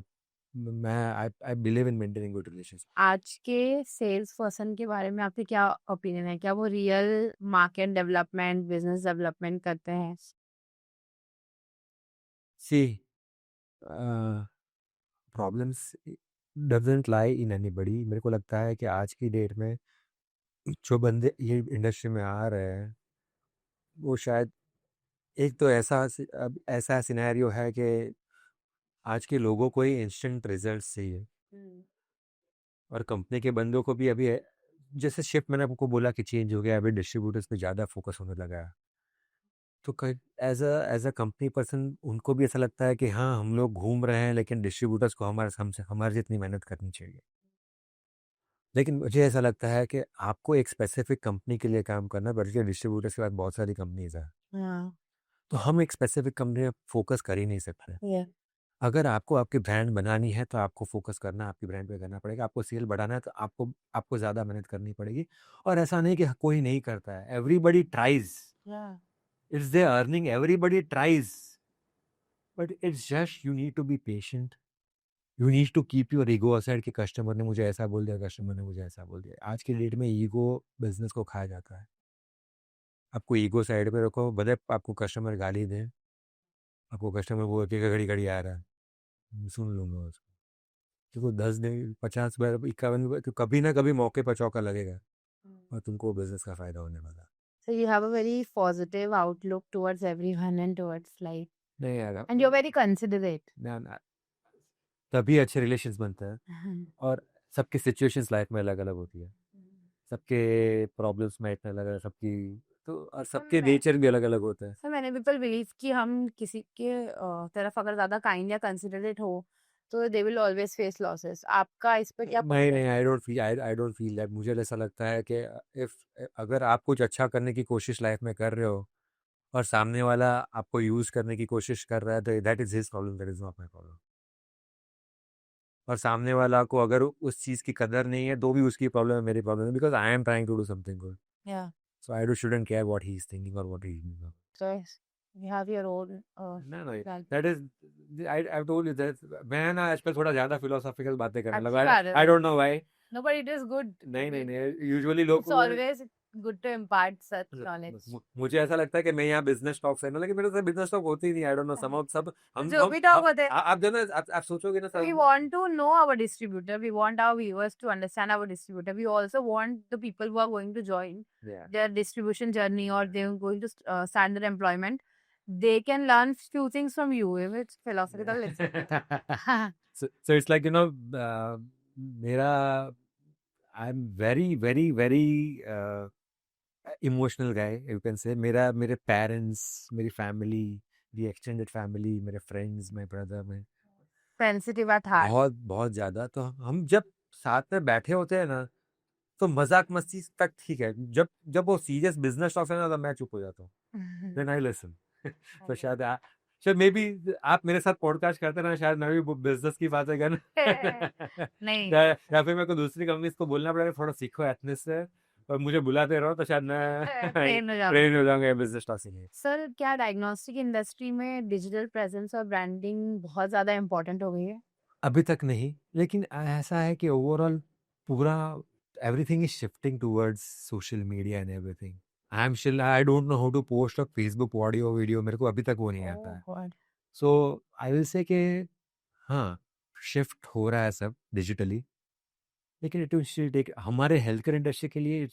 believe in maintaining good relations. आज के सेल्स पर्सन के बारे में आपके क्या ओपिनियन है? क्या वो real market development, business development करते हैं? See, problems doesn't lie in anybody. मेरे को लगता है कि आज की डेट में जो बंदे ये इंडस्ट्री में आ रहे हैं वो शायद, एक तो अब ऐसा सिनेरियो है कि आज के लोगों को ही इंस्टेंट रिजल्ट्स चाहिए और कंपनी के बंदों को भी अभी जैसे शिफ्ट मैंने आपको बोला कि चेंज हो गया, अभी डिस्ट्रीब्यूटर्स पे ज़्यादा फोकस होने लगा है. तो एज अ कंपनी पर्सन उनको भी ऐसा लगता है कि हाँ हम लोग घूम रहे हैं लेकिन डिस्ट्रीब्यूटर्स को हमारे जितनी मेहनत करनी चाहिए. लेकिन मुझे ऐसा लगता है कि आपको एक स्पेसिफिक कंपनी के लिए काम करना है, बल्कि डिस्ट्रीब्यूटर्स के बाद बहुत सारी कंपनीज हैं. हाँ, तो हम एक स्पेसिफिक कंपनी में फोकस कर ही नहीं सकते. ये अगर आपको आपकी ब्रांड बनानी है तो आपको फोकस करना आपकी ब्रांड पे करना पड़ेगा. आपको सेल बढ़ाना है तो आपको ज़्यादा मेहनत करनी पड़ेगी. और ऐसा नहीं कि कोई नहीं करता है, everybody tries. It's they earning, everybody tries. But it's just you need to be patient. You need to keep your ego aside कि कस्टमर ने मुझे ऐसा बोल दिया, कस्टमर ने मुझे ऐसा बोल दिया. आज की डेट में ईगो बिजनेस को खाया जाता है. आपको ईगो साइड पे रखो, भले आपको कस्टमर गाली दें, आपको कस्टमर वो कि घड़ी घड़ी आ रहा है, मैं सुन लूंगा उसको. क्योंकि 10 दिन 50 बार 51 बार तो कभी ना कभी मौके पर चौका लगेगा और तुमको बिजनेस का फायदा होने वाला. So you have a very positive outlook towards everyone and towards life, नहीं यार, and you're very considerate. ना तभी अच्छे रिलेशंस बनते हैं. और सबकी सिचुएशंस लाइफ में अलग अलग होती है, सबके प्रॉब्लम्स में इतना अलग अलग सबकी, तो और सबके मैं- नेचर भी अलग अलग होता है. सर मैंने पीपल बिलीव कि हम किसी के तरफ अगर ज्यादा काइंड या कंसिडरेट हो तो they will always face losses. आपका इस पे क्या नहीं नहीं, आई डोंट फील दैट. मुझे ऐसा लगता है कि इफ अगर आप कुछ अच्छा करने की कोशिश लाइफ में कर रहे हो और सामने वाला आपको यूज करने की कोशिश कर रहा है तो that is his problem, that is not my problem. और सामने वाला को अगर उस चीज की कदर नहीं है तो भी उसकी प्रॉब्लम है, मेरी प्रॉब्लम है, because I am trying to do something good. या so I shouldn't care what he is thinking और what he is. So you have your own No, no, that is, I've told you that मैं ना आजकल थोड़ा ज्यादा philosophical बातें करने अच्छी लगा. बात है. I don't know why. No, but it is good. नहीं, यूजुअली लोग It's always good to impart such knowledge. मुझे ऐसा लगता है कि मैं यहाँ बिजनेस टॉक से ना, लेकिन मेरे से बिजनेस टॉक होती ही नहीं. आई डोंट नो, सब हम जो भी talk होते हैं. आप जो ना आप सोचोगे ना We want to know our distributor. We want our viewers to understand our distributor. We also want the people who are going to join Yeah. their distribution journey or they're going to start their employment. They can learn few things from you. If it's philosophical, it's so it's like, मेरा, I am very very very emotional guy you can say. मेरे parents, मेरी family, दी extended family, मेरे friends, my brother, में sensitive at heart. बहुत बहुत ज़्यादा. तो हम जब साथ में बैठे होते हैं ना तो मजाक मस्ती तक ठीक है. जब वो सीरियस बिजनेस टॉक है ना तो मैं चुप हो जाता हूँ. Then I listen. तो शायद मे बी आप मेरे साथ पॉडकास्ट करते रहना, शायद मैं भी बिजनेस की बातें करना नहीं. या फिर मेरे को दूसरी कंपनी को बोलना पड़ेगा थोड़ा सीखो एथनिस से और मुझे बुलाते रहो, तो शायद मैं ट्रेन हो जाऊंगा. ट्रेन हो जाऊंगा बिजनेस टॉक से. सर क्या डायग्नोस्टिक इंडस्ट्री में डिजिटल प्रेजेंस और ब्रांडिंग बहुत ज्यादा इम्पोर्टेंट हो गई है? अभी तक नहीं, लेकिन ऐसा है कि ओवरऑल पूरा everything is shifting towards social media and everything. I don't know how to post a Facebook audio video, मेरे को अभी तक वो नहीं आता है. God. सो आई विल से कि हाँ, शिफ्ट हो रहा है सब डिजिटली, लेकिन इट विल टेक, हमारे हेल्थ केयर इंडस्ट्री के लिए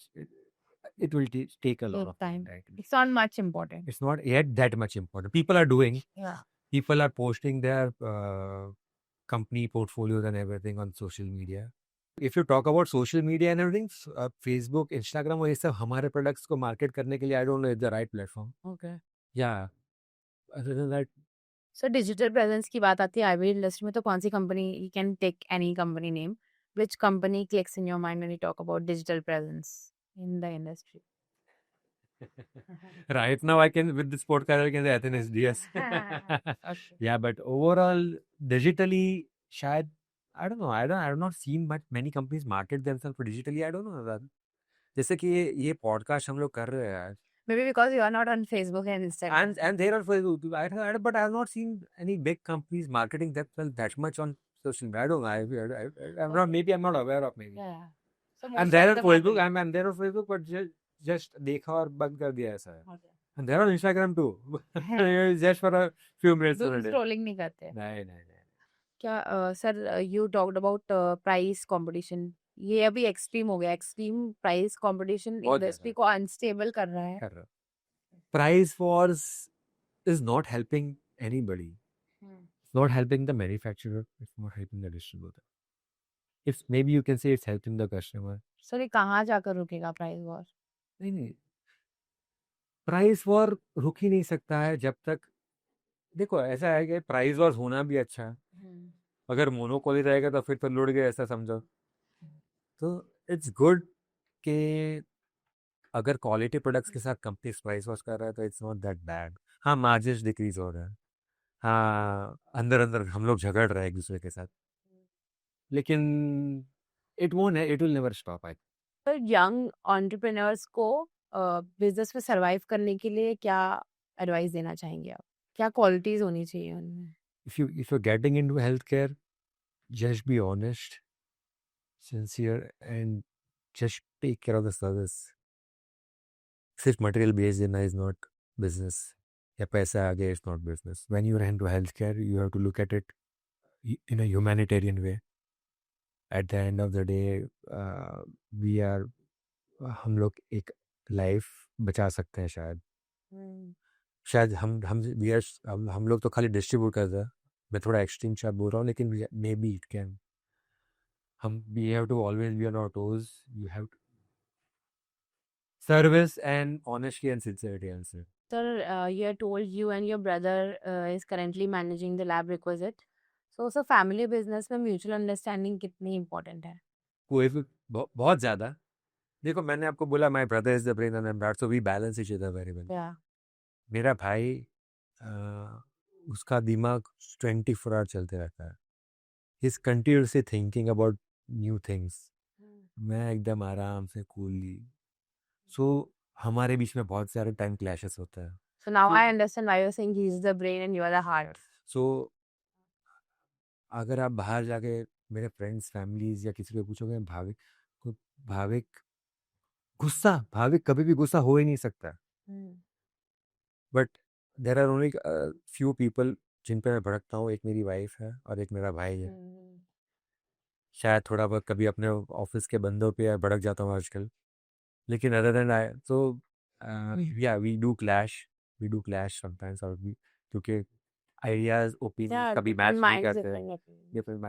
it will take a lot Take of time. time. It's not much important. It's not yet that much important. People are doing, Yeah. people are posting their company portfolios and everything on social media. If you talk about social media and everything, Facebook, Instagram और ये सब हमारे products को market करने के लिए I don't know it's the right platform. Okay. Yeah. Other than that, so digital presence की बात आती है आईवी इंडस्ट्री में, तो कौन सी कंपनी, you can take any company name, which company clicks in your mind when you talk about digital presence in the industry? Right now, I can with this podcast I can say Athens DS. Okay. Yeah, but overall, digitally, शायद I don't know. I have not seen but many companies market themselves digitally. I don't know that. जैसे कि ये podcast हम लोग कर रहे हैं यार, Maybe because you are not on Facebook and Instagram. and there are Facebook. But I have not seen any big companies marketing themselves that much on social media. I don't know. I'm not. Okay. Maybe I'm not aware of maybe. Yeah. So I'm most there of on them are Facebook. big. I'm there on Facebook, but just देखा और बंद कर दिया ऐसा है. Okay. And they're on Instagram too. Just for a few minutes Doom a day. scrolling नहीं करते. नहीं. क्या sir, you talked about price competition, ये अभी एक्सट्रीम हो गया, एक्सट्रीम प्राइस कंपटीशन बहुत इंडस्ट्री ज्यादा को अनस्टेबल कर रहा है. कर रहा. Price wars is not helping anybody. It's not helping the manufacturer. It's not helping the distributor. If maybe you can say it's helping the customer. Sir ये कहाँ जाकर रुकेगा प्राइस वॉर? नहीं. प्राइस वॉर रुक ही नहीं सकता है जब तक, देखो ऐसा है कि प्राइस वॉर होना भी अच्छा है. अगर मोनोपोली रहेगा तो फिर तो लुट गए ऐसा समझो. तो इट्स गुड कि अगर क्वालिटी प्रोडक्ट्स के साथ कंपनी प्राइस वॉश कर रहा है तो इट्स नॉट दैट बैड. हाँ, मार्जिन डिक्रीज हो रहा है. हाँ, अंदर अंदर हम लोग झगड़ रहे हैं एक दूसरे के साथ, लेकिन इट विल नेवर स्टॉप. आई पर यंग एंटरप्रेन्योर्स को बिजनेस में सरवाइव करने के लिए क्या एडवाइस देना चाहेंगे आप? क्या क्वालिटीज होनी चाहिए उनमें? if you're getting into healthcare, just be honest, sincere, and just take care of the service. सिर्फ मटेरियल बेच देना is not business. या पैसा आ गया, it's not business. When you're into healthcare, you have to look at it in a humanitarian way. At the end of the day, we are हम लोग एक life बचा सकते हैं शायद. शायद हम लोग तो खाली डिस्ट्रीब्यूट कर रहे हैं. मैं थोड़ा एक्सट्रीम शायद बोल रहा हूँ, लेकिन may be it can. we have to always be on our toes. You have to service and honesty and sincerity answer. Sir, you had told you and your brother is currently managing the lab requisite. So family business में mutual understanding कितनी important है? कोई भी बहुत ज़्यादा. देखो मैंने आपको बोला my brother is the brain and I'm not, so we balance each other very well. Yeah. मेरा भाई उसका दिमाग 24 आवर चलते रहता है. He is continuously thinking about new things. मैं एकदम आराम से कूली. So हमारे बीच में बहुत सारे टाइम क्लैशेस होता है. So now I understand why you're saying he is the brain and you are the heart. So अगर आप बाहर जाके मेरे फ्रेंड्स फैमिलीज या किसी को पूछोगे भाविक कभी भी गुस्सा हो ही नहीं सकता. But there are only few people जिन पे मैं भड़कता हूँ. एक मेरी वाइफ है और एक मेरा भाई है. शायद थोड़ा बहुत कभी अपने ऑफिस के बंदों पे भड़क जाता हूँ आजकल, लेकिन अदर देन आई सो या वी डू क्लैश समटाइम्स. और भी क्योंकि आइडियाज ओपिनियन कभी मैच नहीं करते हैं. डिफरेंट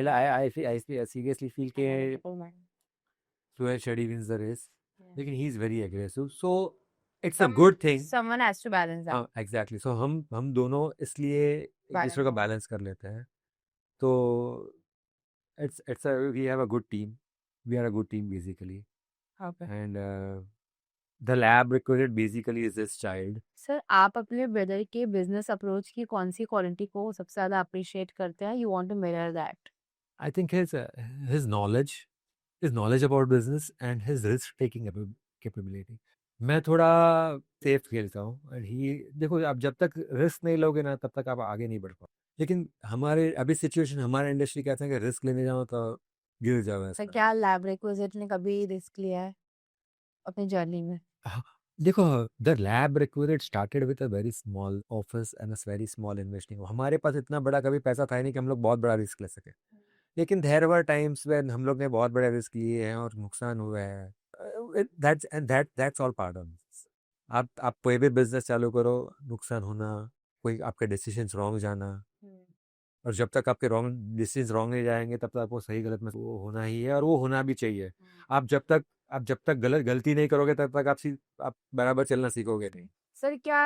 आई सीरियसली फील के fluent study wins the race, लेकिन he is very aggressive. So it's a good thing. Someone has to balance that. Exactly. So हम दोनों इसलिए एक दूसरे को बैलेंस कर लेते हैं. तो we have a good team. We are a good team basically. Okay. And the lab recruited basically is this child. Sir, आप अपने ब्रदर के बिजनेस अप्रोच की कौन सी क्वालिटी को सबसे ज्यादा अप्रिशिएट करते हैं? You want to mirror that. I think his knowledge about business and his risk taking capability. मैं थोड़ा सेफ खेलता हूँ. और देखो आप जब तक रिस्क नहीं लोगे ना तब तक आप आगे नहीं बढ़ पाओ. लेकिन हमारे अभी सिचुएशन हमारे इंडस्ट्री कहते हैं कि रिस्क लेने जाओ तो गिर जाओ. सर, क्या लैब रिक्विजिट ने कभी रिस्क लिया है अपनी जर्नी में? देखो the Lab requisite started with a very small office and a very small investing. हमारे पास इतना बड़ा कभी पैसा था ही नहीं कि हम लोग बहुत बड़ा रिस्क ले सके. लेकिन देयर वर टाइम्स व्हेन हम लोग ने बहुत बड़े रिस्क लिए हैं और नुकसान हुआ है. That's all part of this. आप कोई भी बिजनेस चालू करो, नुकसान होना, कोई आपके डिसीजंस रॉन्ग जाना, और जब तक आपके डिसीजंस रॉन्ग नहीं जाएंगे तब तक आपको सही गलत में वो होना ही है और वो होना भी चाहिए. आप जब तक गलती नहीं करोगे तब तक आप बराबर चलना सीखोगे नहीं. सर क्या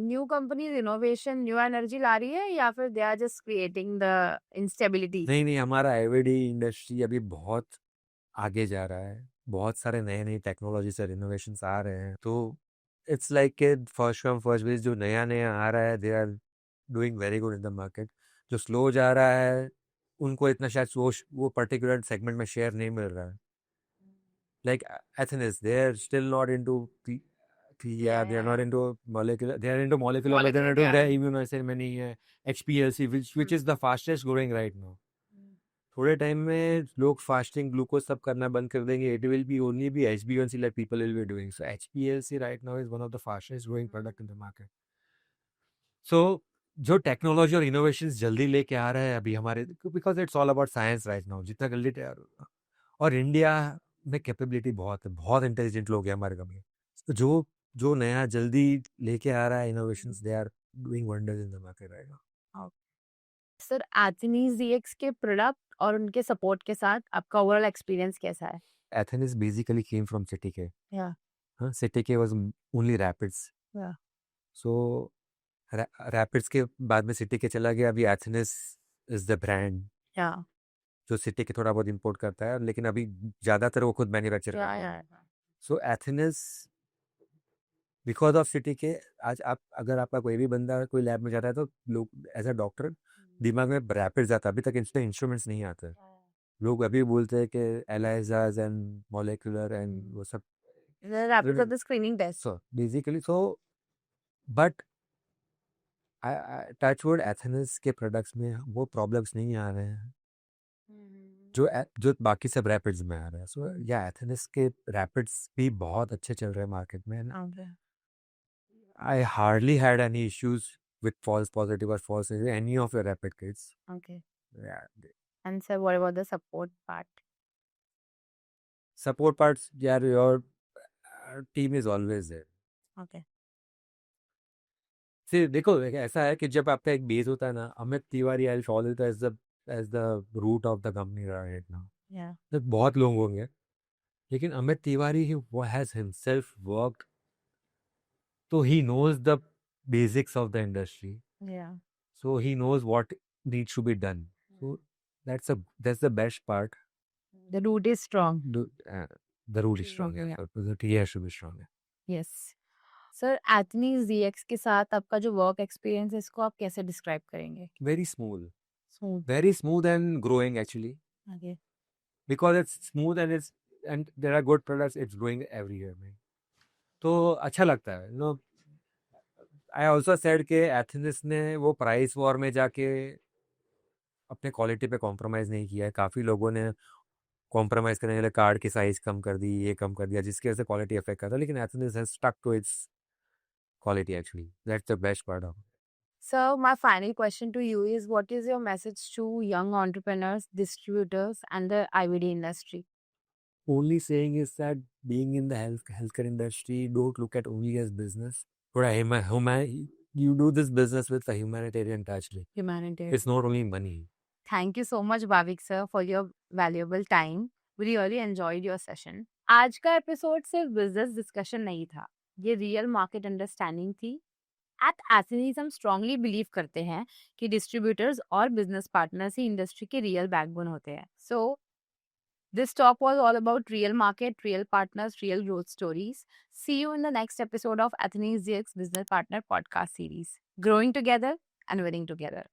new companies innovation new energy ला रही है या फिर they are just creating the instability? नहीं नहीं, हमारा आईवीडी इंडस्ट्री अभी बहुत आगे जा रहा है, बहुत सारे नए नए टेक्नोलॉजीज और इनोवेशंस आ रहे हैं, तो इट्स लाइक के फर्स्ट कम फर्स्ट बेस, जो नया नया आ रहा है they are doing very good in the market. जो स्लो जा रहा है उनको इतना शायद वो पर्टिकुलर सेगमेंट में शेयर नहीं मिल रहा है। Like Athenis, they are still not into yeah, they are not into molecular. They are into molecular, but they're not into rare immunohistochemistry, HPLC, which is the fastest growing right now. थोड़े time में लोग fasting glucose सब करना बंद कर देंगे. It will be only be HbA1c like people will be doing. So HPLC right now is one of the fastest growing product in the market. So जो technology और इनोवेशन जल्दी लेके आ रहा है अभी हमारे, because it's all about science right now, जितना जल्दी तैयार होगा. और इंडिया में कैपेबिलिटी बहुत है, बहुत इंटेलिजेंट लोग हैं हमारे कंपनी. तो जो जो नया जल्दी लेके आ रहा है innovations, they are doing wonders in the market right now. Sir Athenese DX के प्रोडक्ट और उनके सपोर्ट के साथ आपका ओवरऑल एक्सपीरियंस कैसा है? Athenis basically came from CTK. Yeah. CTK was only Rapids. Yeah. So Rapids के बाद में CTK चला गया. अभी Athenis is the brand. Yeah. जो CTK थोड़ा बहुत इंपोर्ट करता है, लेकिन अभी ज्यादातर वो खुद मैन्युफैक्चर करता है. सो Athenis बिकॉज ऑफ CTK, आज आप अगर आपका कोई भी बंदा कोई लैब में जाता है तो लोग एज अ डॉक्टर दिमाग में रैपिड जाता है. अभी तक इसमें इंस्ट्रूमेंट्स नहीं आते. लोग अभी बोलते हैं कि एलाइजाज एंड मॉलिक्यूलर एंड वो सब rapid the screening test. So basically but touchwood Athenese के प्रोडक्ट्स में वो प्रॉब्लम्स नहीं आ रहे हैं जो बाकी सब रैपिड्स में आ रहे हैं. सो या एथेनिस के रैपिड्स भी बहुत अच्छे चल रहे हैं मार्केट में. I hardly had any issues with false positive or false negative, any of your rapid kits. Okay. Yeah. And sir, what about the support part? Support parts, yeah, your team is always there. Okay. See, देखो ऐसा है कि जब आपका एक base होता है ना, Amit Tiwari I follow it as the root of the company right now. Yeah. तो बहुत लोग होंगे, लेकिन Amit Tiwari has himself worked, so he knows the basics of the industry. Yeah. So he knows what needs to be done. So that's the best part. The root is strong. The root is strong. Yeah. The tea has to be strong. Yes. Sir Athenese DX के साथ आपका जो work experience है इसको आप कैसे describe करेंगे? Very smooth. Smooth. Very smooth and growing actually. Okay. Because it's smooth and there are good products, it's growing every year. Man. तो अच्छा लगता है. You know, I also said कि एथेनिस ने वो प्राइस वॉर में जाके अपने क्वालिटी पे कॉम्प्रोमाइज़ नहीं किया है. काफ़ी लोगों ने कॉम्प्रोमाइज़ करने के लिए कार्ड की साइज़ कम कर दी, ये कम कर दिया, जिसकी वजह से क्वालिटी अफेक्ट करता है. लेकिन Athenese has stuck to its quality actually. That's the best part of. So my final question to you is, what is your message to young entrepreneurs, distributors, and the IVD industry? Only saying is that being in the healthcare industry, don't look at only as business. You do this business with a humanitarian touch. Humanitarian. It's not only money. Thank you so much, Bhavik sir, for your valuable time. We really enjoyed your session. आज का episode सिर्फ business discussion नहीं था, ये real market understanding थी. Eight एथेनीज हम strongly believe करते हैं कि डिस्ट्रीब्यूटर्स और बिजनेस पार्टनर्स ही इंडस्ट्री के रियल बैकबोन होते हैं. सो this talk was all about real market, real partners, real growth stories. See you in the next episode of Athenes DX Business Partner Podcast Series. Growing together and winning together.